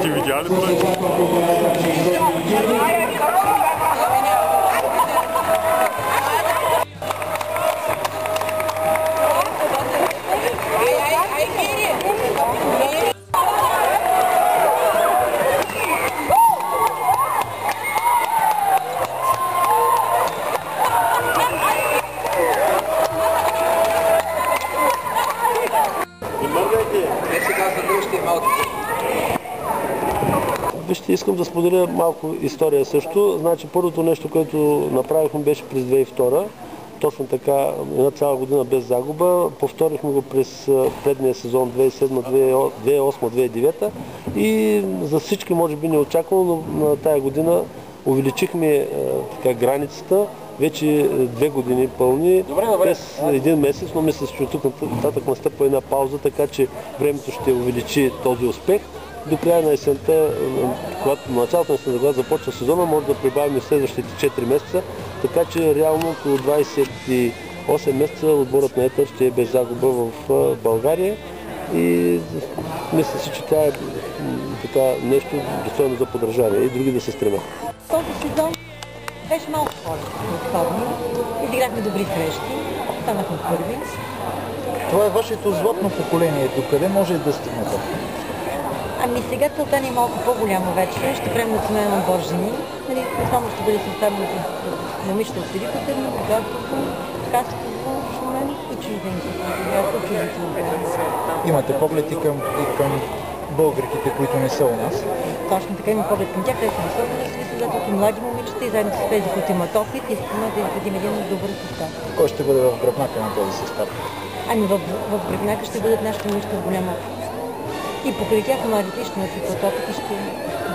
Ти видя ли това? Вижте, искам да споделя малко история също. Значи, първото нещо, което направихме, беше през 2002. Точно така, една цяла година без загуба. Повторихме го през предния сезон 2007-2008-2009 и за всички може би неочаквано, но на тая година увеличихме границата. Вече 2 години пълни, през един месец, но мисля, че от тук нататък настъпва една пауза, така че времето ще увеличи този успех. До края на есента, когато на началото на есента, когато започва сезона, може да прибавим следващите 4 месеца, така че реално около 28 месеца отборът на Етър ще е без загуба в България и мисля си, че това е нещо достойно за подражание и други да се стремят. Този сезон беше малко по-отходно. Изиграхме добри срещи, станахме първи. Това е вашето златно поколение. Докъде може да стигнете? Ами сега целта ни е малко по-голяма вече. Ще правим национален отбор жени. Основно ще бъде съставено от момичета от Великотърни, Габрово, Хасково, Шумен и чужденци. Имате поглед и към българките, които не са у нас? Точно така, има поглед към тях, те са високо състезателки, млади момичета и заедно с тези, които имат опит, искаме да изградим един добър състав. Кой ще бъде в гръбнака на този състав? Ами в гръбнака ще бъдат нашите момичета с голяма опит. И покрай тях младите ще насипват опит и ще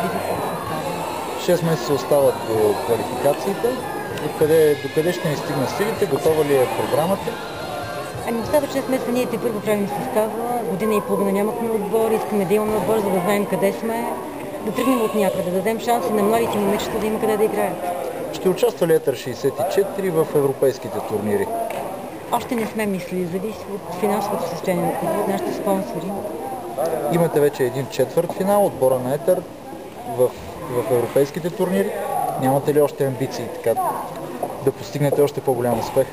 видят състава. 6 месеца остават до квалификациите. Докъде ще ни стигнат силите? Готова ли е програмата? Ами остава 6 месеца, ние те първо правим състава, година и половина нямахме отбор, искаме да имаме отбор, за да знаем къде сме, да тръгнем от някъде, да дадем шанси на младите момичета да има къде да играят. Ще участва ли Етър 64 в европейските турнири? Още не сме мислили, зависи от финансовото състояние на клуба, от нашите спонсори. Имате вече един четвъртфинал, отбора на Етър в европейските турнири. Нямате ли още амбиции така, да постигнете още по-голям успех?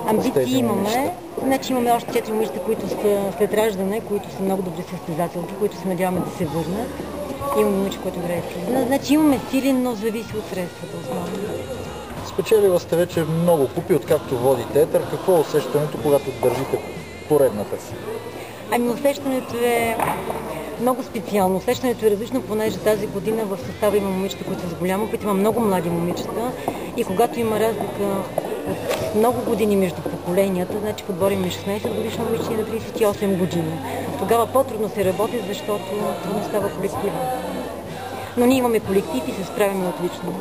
Амбиции имаме. Значи имаме още 4 момичета, които са след раждане, които са много добри състезателки, които се надяваме да се върнат. Имаме момиче, което играе в. Значи имаме сили, но зависи от средствата основно. Спечелила сте вече много купи, откакто водите Етър. Какво е усещането, когато държите поредната си? Ами усещането е много специално. Усещането е различно, понеже тази година в състава има момичета, които са с голям опит, има много млади момичета и когато има разлика от много години между поколенията, значи в отбора има 16 годишни момичета и на 38 години. Тогава по-трудно се работи, защото трудно става колективно. Но ние имаме колектив и се справяме отлично.